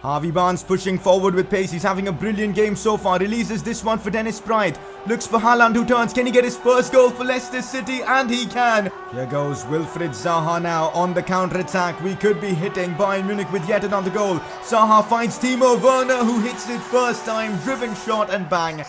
Harvey Barnes pushing forward with pace. He's having a brilliant game so far. Releases this one for Dennis Bright. Looks for Haaland who turns. Can he get his first goal for Leicester City? And he can. Here goes Wilfried Zaha now on the counter-attack. We could be hitting Bayern Munich with yet another goal. Zaha finds Timo Werner who hits it first time. Driven shot and bang.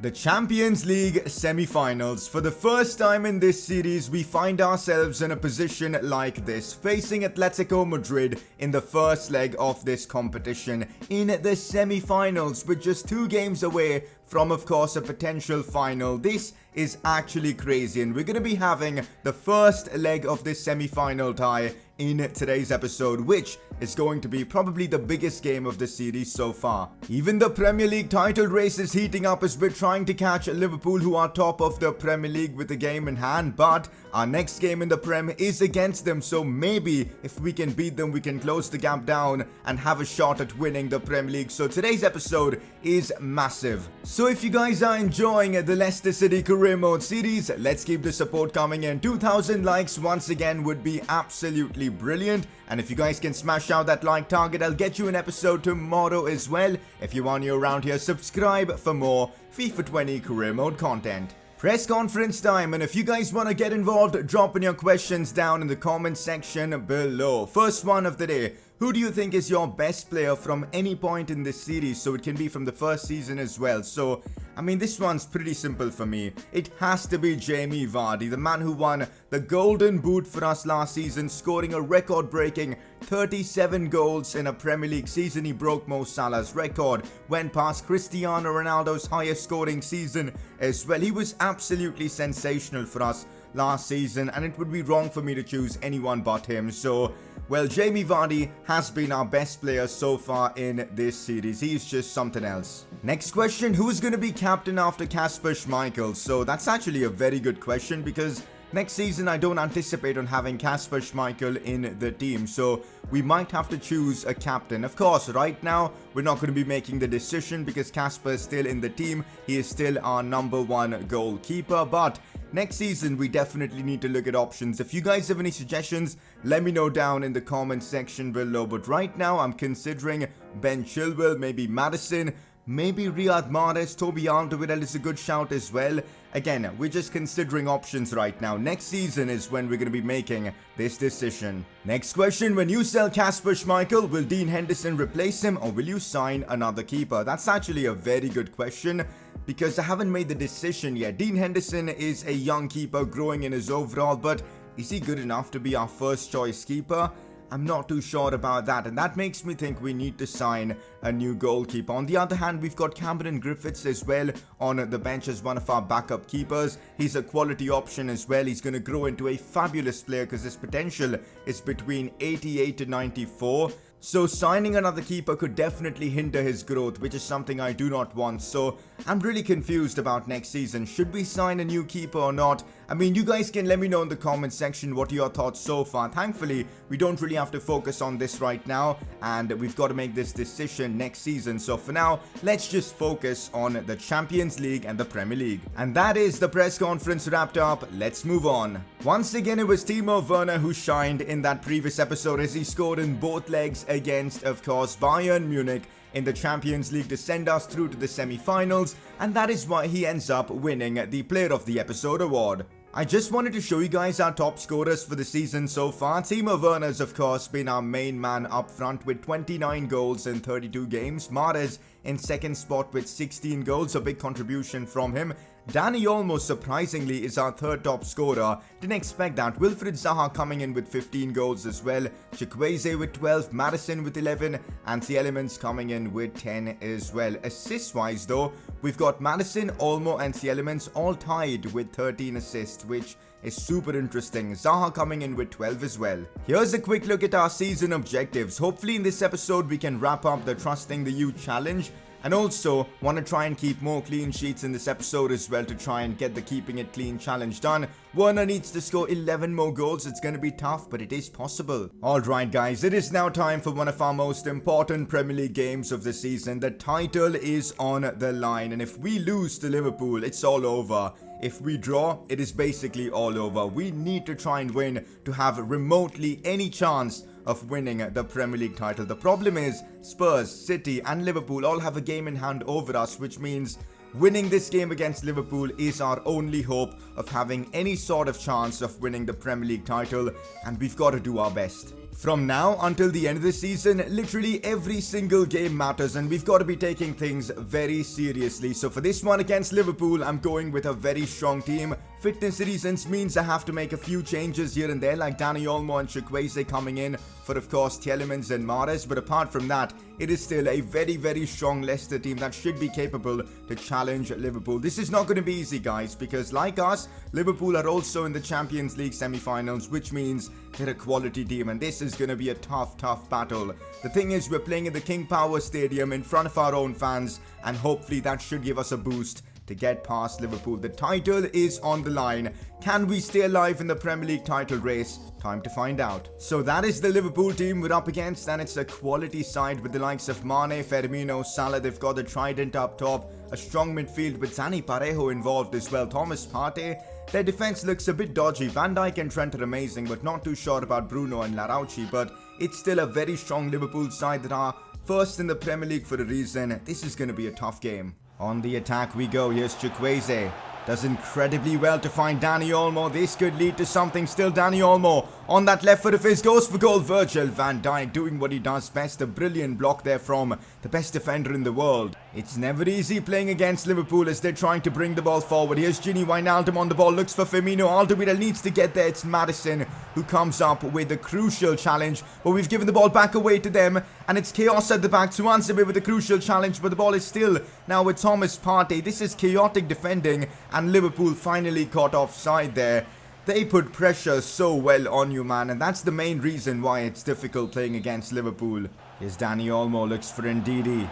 The Champions League semi-finals. For the first time in this series, we find ourselves in a position like this, facing Atletico Madrid in the first leg of this competition in the semi-finals, with just 2 games away from, of course, a potential final. This is actually crazy, and we're going to be having the first leg of this semi-final tie in today's episode, which is going to be probably the biggest game of the series so far. Even the Premier League title race is heating up as we're trying to catch Liverpool, who are top of the Premier League with a game in hand, but our next game in the Prem is against them, so maybe if we can beat them, we can close the gap down and have a shot at winning the Premier League. So today's episode is massive. So if you guys are enjoying the Leicester City career mode series, let's keep the support coming in. 2,000 likes once again would be absolutely brilliant, and if you guys can smash out that like target, I'll get you an episode tomorrow as well. If you are new around here, subscribe for more FIFA 20 career mode content. Press conference time, and if you guys want to get involved, drop in your questions down in the comment section below. First one of the day: who do you think is your best player from any point in this series? So it can be from the first season as well. So, I mean, this one's pretty simple for me. It has to be Jamie Vardy, the man who won the Golden Boot for us last season, scoring a record-breaking 37 goals in a Premier League season. He broke Mo Salah's record, went past Cristiano Ronaldo's highest scoring season as well. He was absolutely sensational for us last season, and it would be wrong for me to choose anyone but him. So, well, Jamie Vardy has been our best player so far in this series. He's just something else. Next question: who's going to be captain after Kasper Schmeichel? So that's actually a very good question, because next season I don't anticipate on having Kasper Schmeichel in the team, so we might have to choose a captain. Of course, right now we're not going to be making the decision because Kasper is still in the team. He is still our #1 goalkeeper, but next season we definitely need to look at options. If you guys have any suggestions, let me know down in the comment section below. But right now I'm considering Ben Chilwell, maybe Maddison, maybe Riyad Mahrez. Toby Alderweireld is a good shout as well. Again, we're just considering options right now. Next season is when we're going to be making this decision. Next question: when you sell Kasper Schmeichel, will Dean Henderson replace him, or will you sign another keeper? That's actually a very good question, because I haven't made the decision yet. Dean Henderson is a young keeper growing in his overall, but is he good enough to be our first choice keeper? I'm not too sure about that, and that makes me think we need to sign a new goalkeeper. On the other hand, we've got Cameron Griffiths as well on the bench as one of our backup keepers. He's a quality option as well. He's going to grow into a fabulous player because his potential is between 88 to 94. So signing another keeper could definitely hinder his growth, which is something I do not want. So I'm really confused about next season. Should we sign a new keeper or not? I mean, you guys can let me know in the comment section what are your thoughts so far. Thankfully, we don't really have to focus on this right now, and we've got to make this decision next season. So for now, let's just focus on the Champions League and the Premier League. And that is the press conference wrapped up. Let's move on. Once again, it was Timo Werner who shined in that previous episode, as he scored in both legs against, of course, Bayern Munich in the Champions League to send us through to the semi-finals, and that is why he ends up winning the Player of the Episode award. I just wanted to show you guys our top scorers for the season so far. Timo Werner's, of course, been our main man up front with 29 goals in 32 games. Mahrez in second spot with 16 goals, a big contribution from him. Dani Olmo, surprisingly, is our third top scorer. Didn't expect that. Wilfried Zaha coming in with 15 goals as well. Chukwueze with 12, Maddison with 11, and the Elements coming in with 10 as well. Assist-wise, though, we've got Maddison, Olmo, and the Elements all tied with 13 assists, which is super interesting. Zaha coming in with 12 as well. Here's a quick look at our season objectives. Hopefully in this episode we can wrap up the Trusting the Youth challenge, and also want to try and keep more clean sheets in this episode as well, to try and get the Keeping It Clean challenge done. Werner needs to score 11 more goals. It's going to be tough, but it is possible. Alright guys, it is now time for one of our most important Premier League games of the season. The title is on the line, and if we lose to Liverpool, it's all over. If we draw, it is basically all over. We need to try and win to have remotely any chance of winning the Premier League title. The problem is Spurs, City and Liverpool all have a game in hand over us, which means winning this game against Liverpool is our only hope of having any sort of chance of winning the Premier League title, and we've got to do our best. From now until the end of the season, literally every single game matters, and we've got to be taking things very seriously. So for this one against Liverpool, I'm going with a very strong team. Fitness reasons means I have to make a few changes here and there, like Dani Olmo and Chukwueze coming in for, of course, Tielemans and Mahrez. But apart from that, it is still a very, very strong Leicester team that should be capable to challenge Liverpool. This is not going to be easy, guys, because like us, Liverpool are also in the Champions League semi-finals, which means they're a quality team, and this is going to be a tough battle. The thing is, we're playing in the King Power Stadium in front of our own fans, and hopefully that should give us a boost to get past Liverpool. The title is on the line. Can we stay alive in the Premier League title race? Time to find out. So that is the Liverpool team we're up against, and it's a quality side with the likes of Mane, Firmino, Salah. They've got the trident up top, a strong midfield with Dani Parejo involved as well, Thomas Partey. Their defense looks a bit dodgy. Van Dijk and Trent are amazing, but not too sure about Bruno and Larauchi. But it's still a very strong Liverpool side that are first in the Premier League for a reason. This is going to be a tough game. On the attack we go. Here's Chukwueze. Does incredibly well to find Dani Olmo. This could lead to something still. Dani Olmo on that left foot of his goes for goal. Virgil van Dijk doing what he does best. A brilliant block there from the best defender in the world. It's never easy playing against Liverpool as they're trying to bring the ball forward. Here's Gini Wijnaldum on the ball. Looks for Firmino. Alderweireld needs to get there. It's Maddison who comes up with a crucial challenge. But we've given the ball back away to them. And it's Chaos at the back to answer with a crucial challenge. But the ball is still now with Thomas Partey. This is chaotic defending. And Liverpool finally caught offside there. They put pressure so well on you, man, and that's the main reason why it's difficult playing against Liverpool. Here's Dani Olmo, looks for Ndidi.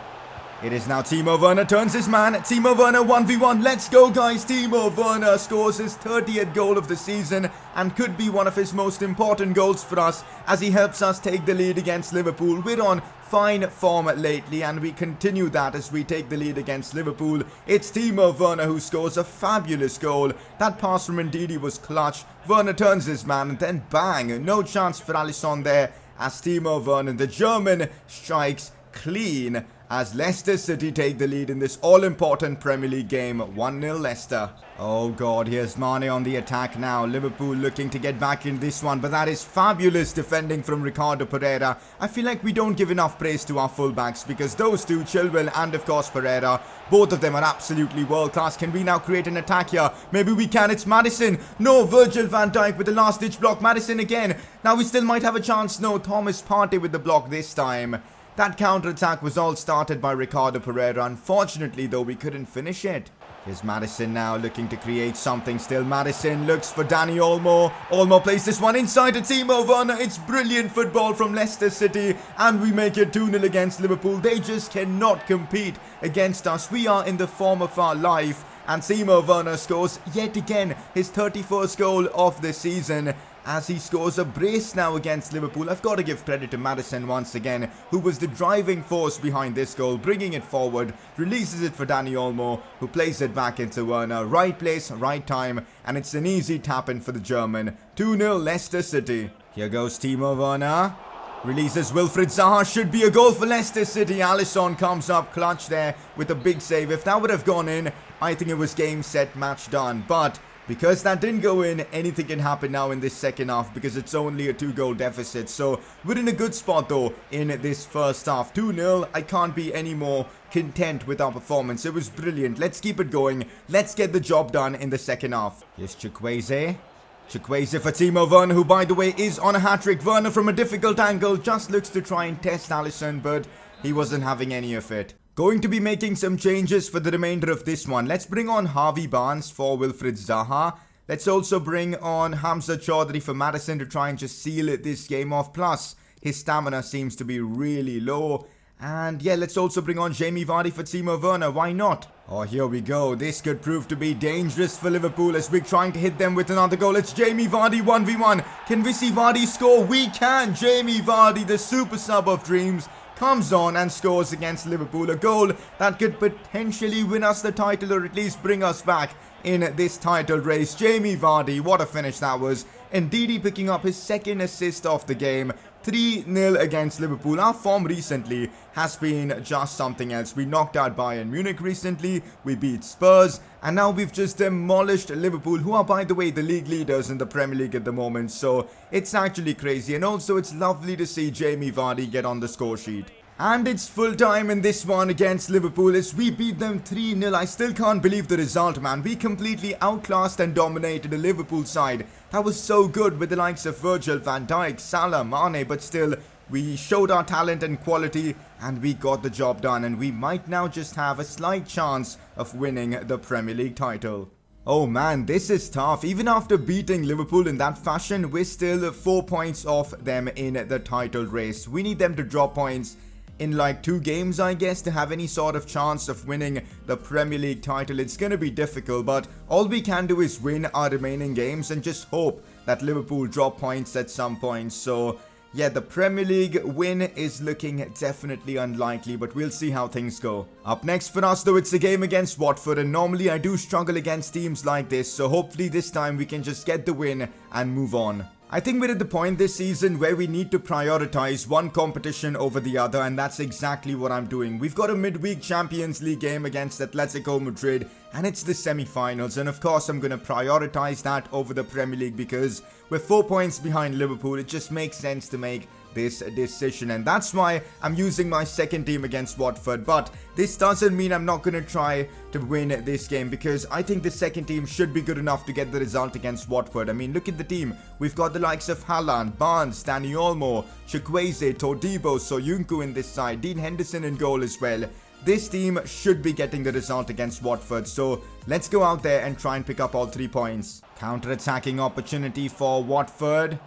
It is now Timo Werner turns his man. Timo Werner 1v1. Let's go, guys. Timo Werner scores his 30th goal of the season and could be one of his most important goals for us as he helps us take the lead against Liverpool. We're on fine form lately, and we continue that as we take the lead against Liverpool. It's Timo Werner who scores a fabulous goal. That pass from Ndidi was clutch. Werner turns his man and then bang. No chance for Alisson there as Timo Werner, the German, strikes clean as Leicester City take the lead in this all-important Premier League game. 1-0 Leicester. Oh god, here's Mane on the attack now. Liverpool looking to get back in this one, but that is fabulous defending from Ricardo Pereira. I feel like we don't give enough praise to our fullbacks because those two, Chilwell and of course Pereira, both of them are absolutely world-class. Can we now create an attack here? Maybe we can. It's Maddison. No, Virgil van Dijk with the last-ditch block. Maddison again. Now we still might have a chance. No, Thomas Partey with the block this time. That counter-attack was all started by Ricardo Pereira. Unfortunately, though, we couldn't finish it. Here's Maddison now looking to create something still. Maddison looks for Dani Olmo. Olmo plays this one inside to Timo Werner. It's brilliant football from Leicester City. And we make it 2-0 against Liverpool. They just cannot compete against us. We are in the form of our life. And Timo Werner scores yet again his 31st goal of the season as he scores a brace now against Liverpool. I've got to give credit to Maddison once again, who was the driving force behind this goal, bringing it forward, releases it for Dani Olmo, who plays it back into Werner. Right place, right time, and it's an easy tap-in for the German. 2-0 Leicester City. Here goes Timo Werner. Releases Wilfried Zaha. Should be a goal for Leicester City. Alisson comes up clutch there with a big save. If that would have gone in, I think it was game, set, match done. But because that didn't go in, anything can happen now in this second half because it's only a 2-goal deficit. So we're in a good spot though in this first half. 2-0. I can't be any more content with our performance. It was brilliant. Let's keep it going. Let's get the job done in the second half. Here's Chukwueze. Chukwueze for Timo Werner, who by the way is on a hat-trick. Werner from a difficult angle just looks to try and test Alisson, but he wasn't having any of it. Going to be making some changes for the remainder of this one. Let's bring on Harvey Barnes for Wilfried Zaha. Let's also bring on Hamza Chaudhry for Maddison to try and just seal this game off. Plus, his stamina seems to be really low. And yeah, let's also bring on Jamie Vardy for Timo Werner. Why not? Oh, here we go. This could prove to be dangerous for Liverpool as we're trying to hit them with another goal. It's Jamie Vardy 1v1. Can we see Vardy score? We can. Jamie Vardy, the super sub of dreams, comes on and scores against Liverpool. A goal that could potentially win us the title or at least bring us back in this title race. Jamie Vardy, what a finish that was. And Didi picking up his second assist of the game. 3-0 against Liverpool. Our form recently has been just something else. We knocked out Bayern Munich recently, we beat Spurs, and now we've just demolished Liverpool, who are, by the way, the league leaders in the Premier League at the moment. So it's actually crazy, and also it's lovely to see Jamie Vardy get on the score sheet. And it's full time in this one against Liverpool as we beat them 3-0. I still can't believe the result, man. We completely outclassed and dominated the Liverpool side. That was so good with the likes of Virgil van Dijk, Salah, Mane, but still, we showed our talent and quality and we got the job done, and we might now just have a slight chance of winning the Premier League title. Oh man, this is tough. Even after beating Liverpool in that fashion, we're still 4 points off them in the title race. We need them to drop points in like 2 games, I guess, to have any sort of chance of winning the Premier League title. It's going to be difficult, but all we can do is win our remaining games and just hope that Liverpool drop points at some point. So yeah, the Premier League win is looking definitely unlikely, but we'll see how things go. Up next for us though, it's a game against Watford, and normally I do struggle against teams like this, so hopefully this time we can just get the win and move on. I think we're at the point this season where we need to prioritize one competition over the other, and that's exactly what I'm doing. We've got a midweek Champions League game against Atletico Madrid, and it's the semi-finals, and of course I'm going to prioritize that over the Premier League because we're 4 points behind Liverpool. It just makes sense to make this decision, and that's why I'm using my second team against Watford. But this doesn't mean I'm not going to try to win this game, because I think the second team should be good enough to get the result against Watford. I mean, look at the team. We've got the likes of Haaland, Barnes, Dani Olmo, Chukwueze, Todibo, Soyuncu in this side, Dean Henderson in goal as well. This team should be getting the result against Watford, so let's go out there and try and pick up all 3 points. Counter-attacking opportunity for Watford.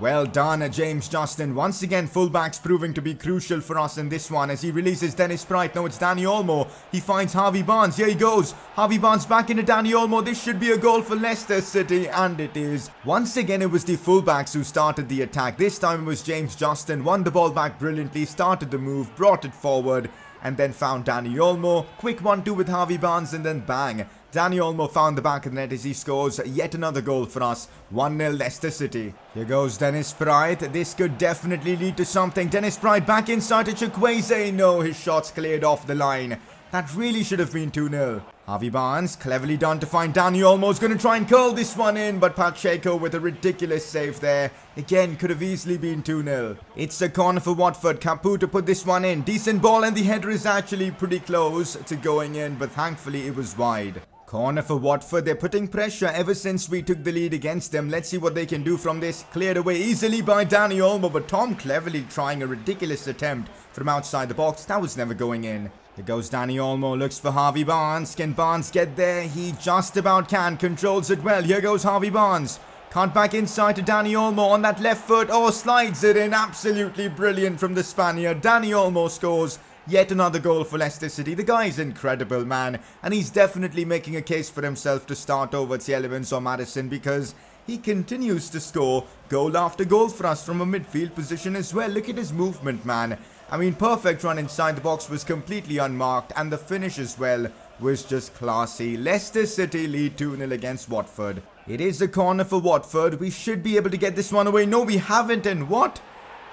Well done, James Justin. Once again, fullbacks proving to be crucial for us in this one as he releases Dennis Bright. Now it's Dani Olmo. He finds Harvey Barnes. Here he goes. Harvey Barnes back into Dani Olmo. This should be a goal for Leicester City, and it is. Once again, it was the fullbacks who started the attack. This time it was James Justin. Won the ball back brilliantly, started the move, brought it forward, and then found Dani Olmo. Quick 1-2 with Harvey Barnes, and then bang. Dani Olmo found the back of the net as he scores yet another goal for us. 1-0 Leicester City. Here goes Dennis Bright. This could definitely lead to something. Dennis Bright back inside to Chukwueze. No, his shot's cleared off the line. That really should have been 2-0. Harvey Barnes, cleverly done to find Dani Olmo's going to try and curl this one in, but Pacheco with a ridiculous save there. Again, could have easily been 2-0. It's a corner for Watford. Capu to put this one in. Decent ball, and the header is actually pretty close to going in, but thankfully it was wide. Corner for Watford. They're putting pressure ever since we took the lead against them. Let's see what they can do from this. Cleared away easily by Dani Olmo, but Tom cleverly trying a ridiculous attempt from outside the box. That was never going in. Here goes Dani Olmo, looks for Harvey Barnes. Can Barnes get there? He just about can. Controls it well. Here goes Harvey Barnes. Cut back inside to Dani Olmo on that left foot. Oh, slides it in. Absolutely brilliant from the Spaniard. Dani Olmo scores yet another goal for Leicester City. The guy's incredible, man. And he's definitely making a case for himself to start over Tielemans or Maddison, because he continues to score goal after goal for us from a midfield position as well. Look at his movement, man. I mean, perfect run inside the box, was completely unmarked, and the finish as well was just classy. Leicester City lead 2-0 against Watford. It is a corner for Watford. We should be able to get this one away. No, we haven't, and what?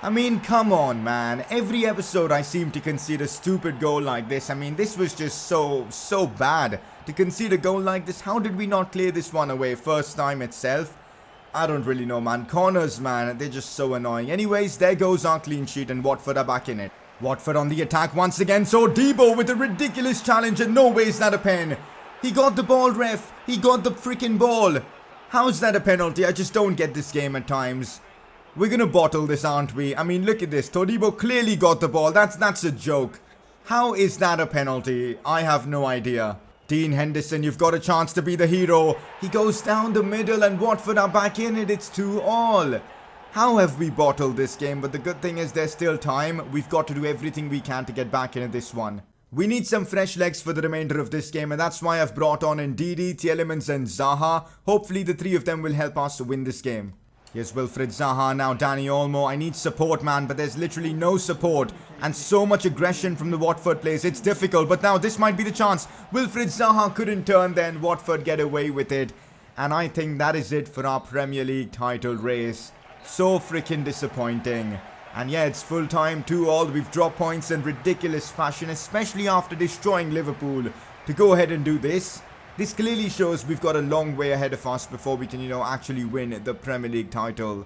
I mean, come on, man. Every episode I seem to concede a stupid goal like this. I mean, this was just so bad to concede a goal like this. How did we not clear this one away first time itself? I don't really know, man. Corners, man, they're just so annoying. Anyways, there goes our clean sheet, and Watford are back in it. Watford on the attack once again. So Debo with a ridiculous challenge, and no way is that a pen. He got the ball, ref. He got the freaking ball. How's that a penalty? I just don't get this game at times. We're gonna bottle this, aren't we? I mean, look at this. Todibo clearly got the ball. That's a joke. How is that a penalty? I have no idea. Dean Henderson, you've got a chance to be the hero. He goes down the middle, and Watford are back in it. It's 2-2. How have we bottled this game? But the good thing is there's still time. We've got to do everything we can to get back into this one. We need some fresh legs for the remainder of this game, and that's why I've brought on Ndidi, Tielemans and Zaha. Hopefully the three of them will help us to win this game. Here's Wilfried Zaha, now Dani Olmo. I need support, man, but there's literally no support. And so much aggression from the Watford players. It's difficult, but now this might be the chance. Wilfried Zaha couldn't turn then. Watford get away with it. And I think that is it for our Premier League title race. So freaking disappointing. And yeah, it's full time 2-2. We've dropped points in ridiculous fashion, especially after destroying Liverpool. To go ahead and do this. This clearly shows we've got a long way ahead of us before we can, actually win the Premier League title.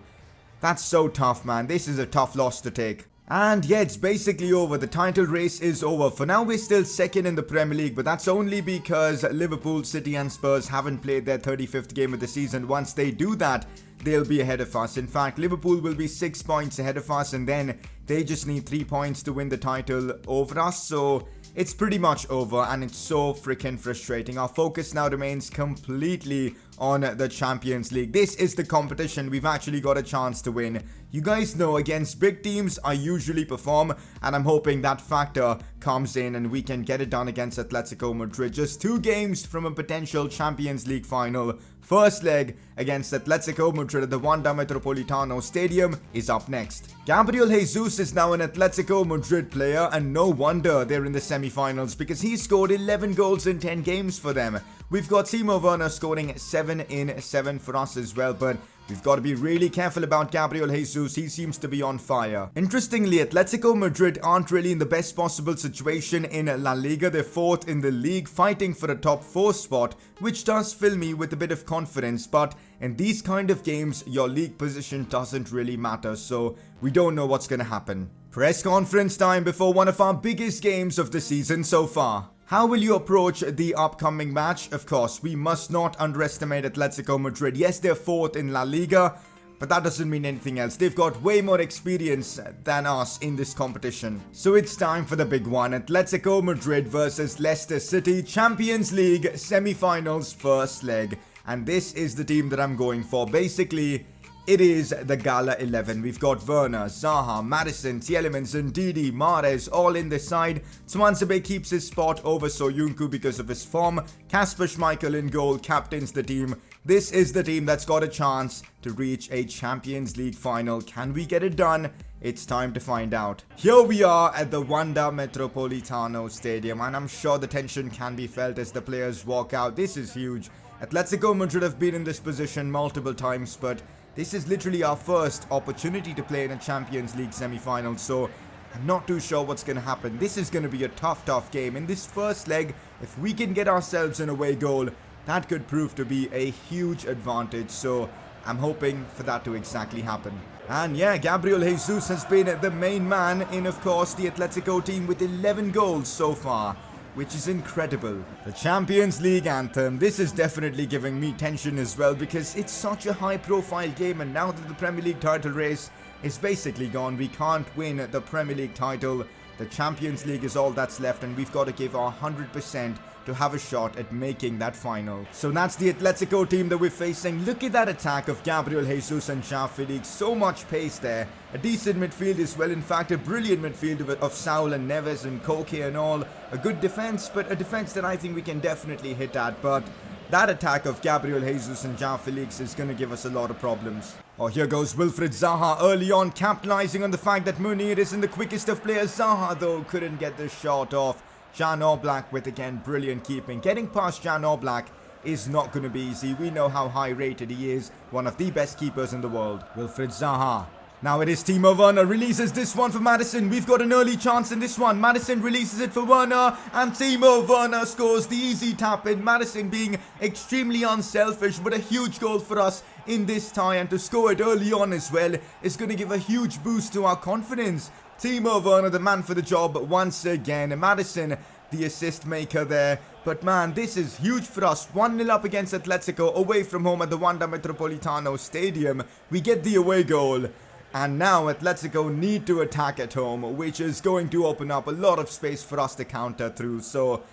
That's so tough, man. This is a tough loss to take. And yeah, it's basically over. The title race is over. For now, we're still second in the Premier League, but that's only because Liverpool, City and Spurs haven't played their 35th game of the season. Once they do that, they'll be ahead of us. In fact, Liverpool will be 6 points ahead of us, and then they just need 3 points to win the title over us. So it's pretty much over, and it's so freaking frustrating. Our focus now remains completely on the Champions League. This is the competition we've actually got a chance to win. You guys know, against big teams, I usually perform, and I'm hoping that factor comes in and we can get it done against Atletico Madrid. Just 2 games from a potential Champions League final. First leg against Atletico Madrid at the Wanda Metropolitano Stadium is up next. Gabriel Jesus is now an Atletico Madrid player, and no wonder they're in the semi-finals because he scored 11 goals in 10 games for them. We've got Timo Werner scoring 7 in 7 for us as well, but we've got to be really careful about Gabriel Jesus. He seems to be on fire. Interestingly, Atletico Madrid aren't really in the best possible situation in La Liga. They're 4th in the league, fighting for a top 4 spot, which does fill me with a bit of confidence. But in these kind of games, your league position doesn't really matter, so we don't know what's going to happen. Press conference time before one of our biggest games of the season so far. How will you approach the upcoming match? Of course, we must not underestimate Atletico Madrid. Yes, they're 4th in La Liga, but that doesn't mean anything else. They've got way more experience than us in this competition. So it's time for the big one. Atletico Madrid versus Leicester City, Champions League semi-finals first leg. And this is the team that I'm going for. Basically, it is the Gala 11. We've got Werner, Zaha, Maddison, Tielemans, Ndidi, Mahrez all in the side. Swansea keeps his spot over Soyuncu because of his form. Kasper Schmeichel in goal captains the team. This is the team that's got a chance to reach a Champions League final. Can we get it done? It's time to find out. Here we are at the Wanda Metropolitano Stadium, and I'm sure the tension can be felt as the players walk out. This is huge. Atletico Madrid have been in this position multiple times, but this is literally our first opportunity to play in a Champions League semi-final, so I'm not too sure what's going to happen. This is going to be a tough game. In this first leg, if we can get ourselves an away goal, that could prove to be a huge advantage, so I'm hoping for that to exactly happen. And yeah, Gabriel Jesus has been the main man in, of course, the Atletico team with 11 goals so far, which is incredible. The Champions League anthem. This is definitely giving me tension as well because it's such a high-profile game, and now that the Premier League title race is basically gone, we can't win the Premier League title. The Champions League is all that's left, and we've got to give our 100% to have a shot at making that final. So that's the Atletico team that we're facing. Look at that attack of Gabriel Jesus and João Felix. So much pace there. A decent midfield as well. In fact, a brilliant midfield of Saul and Neves and Koke and all. A good defense, but a defense that I think we can definitely hit at. But that attack of Gabriel Jesus and João Felix is going to give us a lot of problems. Oh, here goes Wilfried Zaha early on, capitalizing on the fact that Munir isn't the quickest of players. Zaha, though, couldn't get the shot off. Jan Oblak with, again, brilliant keeping. Getting past Jan Oblak is not going to be easy. We know how high rated he is. One of the best keepers in the world. Wilfried Zaha. Now it is Timo Werner. Releases this one for Maddison. We've got an early chance in this one. Maddison releases it for Werner. And Timo Werner scores the easy tap in. Maddison being extremely unselfish, but a huge goal for us in this tie. And to score it early on as well is going to give a huge boost to our confidence. Timo Werner, the man for the job once again. Maddison, the assist maker there. But man, this is huge for us. 1-0 up against Atletico, away from home at the Wanda Metropolitano Stadium. We get the away goal. And now Atletico need to attack at home, which is going to open up a lot of space for us to counter through. So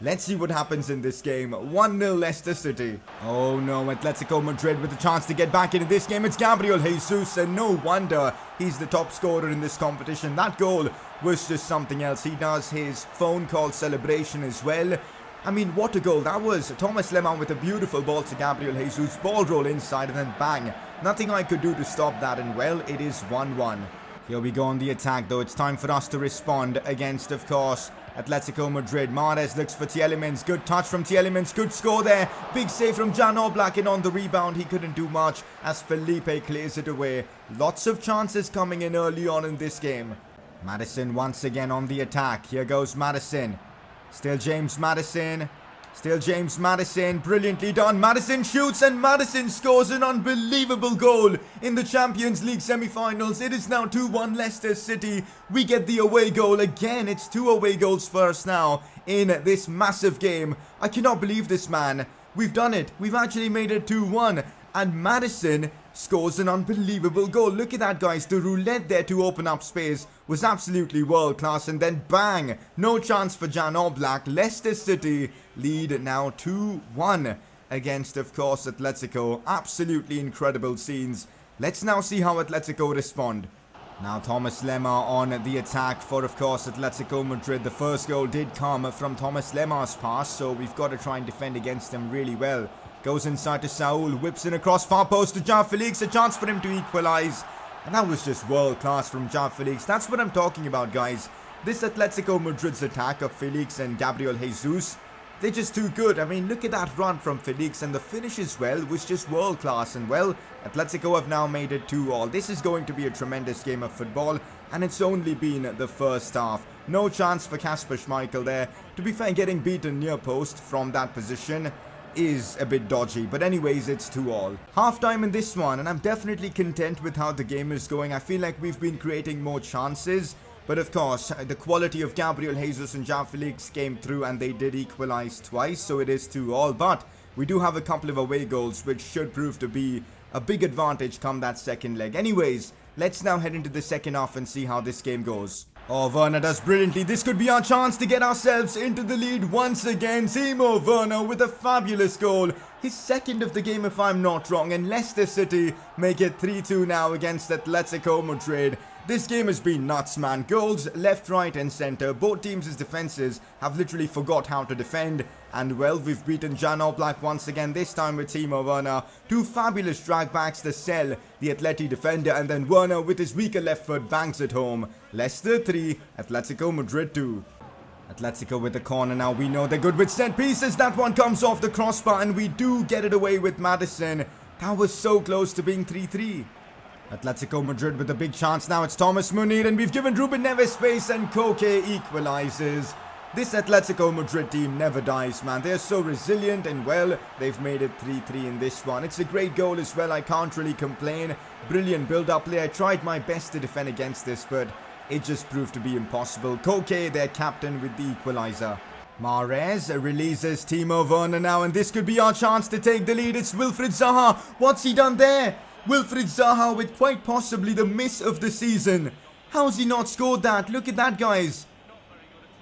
Let's see what happens in this game. 1-0 Leicester City. Oh no, Atletico Madrid with a chance to get back into this game. It's Gabriel Jesus, and no wonder he's the top scorer in this competition. That goal was just something else. He does his phone call celebration as well. I mean, what a goal that was. Thomas Lemar with a beautiful ball to Gabriel Jesus. Ball roll inside and then bang. Nothing I could do to stop that, and well, it is 1-1. Here we go on the attack though. It's time for us to respond against, of course, Atletico Madrid. Mahrez looks for Tielemans. Good touch from Tielemans. Good score there. Big save from Jan Oblak, and on the rebound he couldn't do much as Felipe clears it away. Lots of chances coming in early on in this game. Maddison once again on the attack. Here goes Maddison. Still James Maddison. Still James Maddison, brilliantly done. Maddison shoots and Maddison scores an unbelievable goal in the Champions League semi-finals. It is now 2-1 Leicester City. We get the away goal again. It's 2 away goals for us now in this massive game. I cannot believe this, man. We've done it. We've actually made it 2-1. And Maddison scores an unbelievable goal. Look at that, guys. The roulette there to open up space was absolutely world class. And then bang, no chance for Jan Oblak. Leicester City lead now 2-1 against, of course, Atletico. Absolutely incredible scenes. Let's now see how Atletico respond. Now Thomas Lemar on the attack for, of course, Atletico Madrid. The first goal did come from Thomas Lemar's pass, so we've got to try and defend against them really well. Goes inside to Saul, whips in across far post to João Felix, a chance for him to equalize. And that was just world class from João Felix. That's what I'm talking about, guys. This Atletico Madrid's attack of Felix and Gabriel Jesus, they're just too good. I mean, look at that run from Felix, and the finish as well was just world class. And well, Atletico have now made it 2-2. This is going to be a tremendous game of football, and it's only been the first half. No chance for Kasper Schmeichel there. To be fair, getting beaten near post from that position is a bit dodgy, but anyways, it's 2-2. Half-time in this one, and I'm definitely content with how the game is going. I feel like we've been creating more chances, but of course, the quality of Gabriel Jesus and João Felix came through, and they did equalize twice, so it is 2-2. But we do have a couple of away goals, which should prove to be a big advantage come that second leg. Anyways, let's now head into the second half and see how this game goes. Oh, Werner does brilliantly. This could be our chance to get ourselves into the lead once again. Timo Werner with a fabulous goal. His second of the game, if I'm not wrong. And Leicester City make it 3-2 now against Atletico Madrid. This game has been nuts, man. Goals left, right and centre. Both teams' defences have literally forgot how to defend. And well, we've beaten Jan Oblak once again, this time with Timo Werner. 2 fabulous dragbacks to sell the Atleti defender, and then Werner with his weaker left foot bangs it home. Leicester 3, Atletico Madrid 2. Atletico with the corner now. We know they're good with set pieces. That one comes off the crossbar, and we do get it away with Maddison. That was so close to being 3-3. Atletico Madrid with a big chance now. It's Thomas Munir, and we've given Ruben Neves space, and Koke equalizes. This Atletico Madrid team never dies, man. They're so resilient, and well, they've made it 3-3 in this one. It's a great goal as well. I can't really complain. Brilliant build-up play. I tried my best to defend against this, but it just proved to be impossible. Koke, their captain, with the equalizer. Mahrez releases Timo Werner now, and this could be our chance to take the lead. It's Wilfried Zaha. What's he done there? Wilfried Zaha with quite possibly the miss of the season. How's he not scored that? Look at that, guys.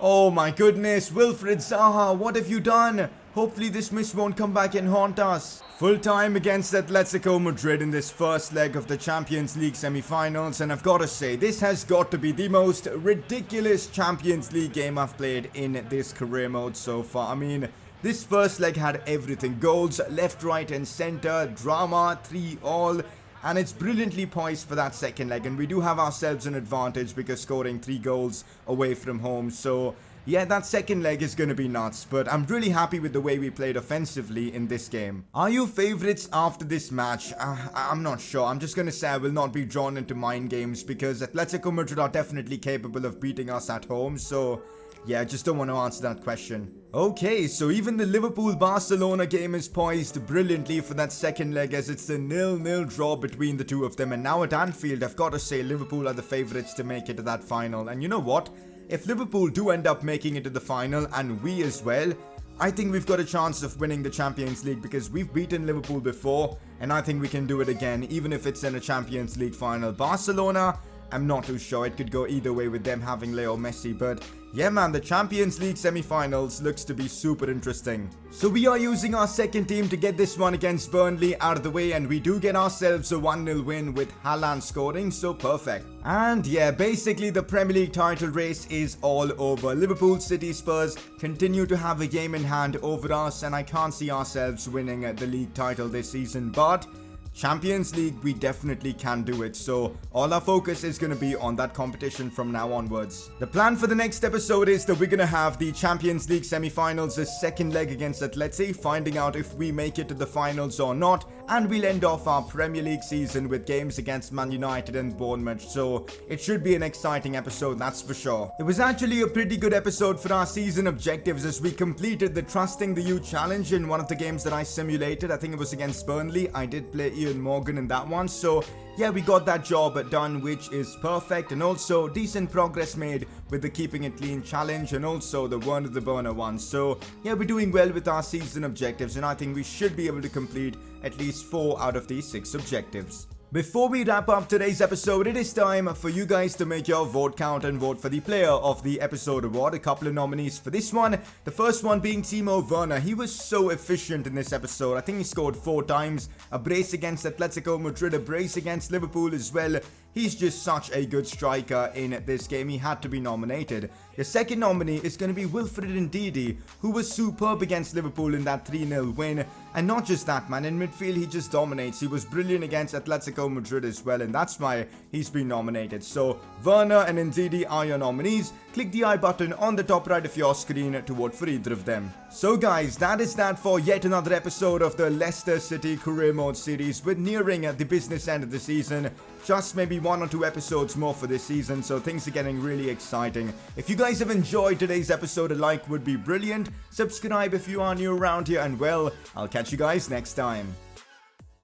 Oh my goodness, Wilfried Zaha, what have you done? Hopefully this miss won't come back and haunt us. Full time against Atletico Madrid in this first leg of the Champions League semi-finals, and I've got to say, this has got to be the most ridiculous Champions League game I've played in this career mode so far. I mean, this first leg had everything. Goals left, right and centre, drama, 3-3. And it's brilliantly poised for that second leg. And we do have ourselves an advantage because scoring 3 goals away from home. So, yeah, that second leg is going to be nuts. But I'm really happy with the way we played offensively in this game. Are you favourites after this match? I'm not sure. I'm just going to say I will not be drawn into mind games because Atletico Madrid are definitely capable of beating us at home. So, yeah, I just don't want to answer that question. Okay, so even the Liverpool-Barcelona game is poised brilliantly for that second leg as it's a 0-0 draw between the two of them. And now at Anfield, I've got to say Liverpool are the favourites to make it to that final. And you know what? If Liverpool do end up making it to the final, and we as well, I think we've got a chance of winning the Champions League because we've beaten Liverpool before. And I think we can do it again, even if it's in a Champions League final. Barcelona, I'm not too sure. It could go either way with them having Leo Messi, but yeah man, the Champions League semi-finals looks to be super interesting. So we are using our second team to get this one against Burnley out of the way, and we do get ourselves a 1-0 win with Haaland scoring, so perfect. And yeah, basically the Premier League title race is all over. Liverpool, City, Spurs continue to have a game in hand over us, and I can't see ourselves winning the league title this season, but Champions League, we definitely can do it, so all our focus is going to be on that competition from now onwards. The plan for the next episode is that we're going to have the Champions League semi-finals, a second leg against Atleti, finding out if we make it to the finals or not, and we'll end off our Premier League season with games against Man United and Bournemouth, so it should be an exciting episode, that's for sure. It was actually a pretty good episode for our season objectives as we completed the Trusting the Youth challenge in one of the games that I simulated. I think it was against Burnley. I did play Ian Morgan in that one, so yeah, we got that job done, which is perfect, and also decent progress made with the Keeping It Clean challenge and also the One of the Burner one. So yeah, we're doing well with our season objectives, and I think we should be able to complete at least 4 out of these 6 objectives. Before we wrap up today's episode, it is time for you guys to make your vote count and vote for the Player of the Episode award. A couple of nominees for this one. The first one being Timo Werner. He was so efficient in this episode. I think he scored 4 times. A brace against Atletico Madrid, a brace against Liverpool as well. He's just such a good striker in this game. He had to be nominated. The second nominee is going to be Wilfred Ndidi, who was superb against Liverpool in that 3-0 win. And not just that, man, in midfield he just dominates. He was brilliant against Atletico Madrid as well, and that's why he's been nominated. So Werner and Ndidi are your nominees. Click the I button on the top right of your screen to vote for either of them. So guys, that is that for yet another episode of the Leicester City Career Mode series. We're nearing the business end of the season. Just maybe 1 or 2 episodes more for this season, so things are getting really exciting. If you guys have enjoyed today's episode, a like would be brilliant. Subscribe if you are new around here, and well, I'll catch you guys next time.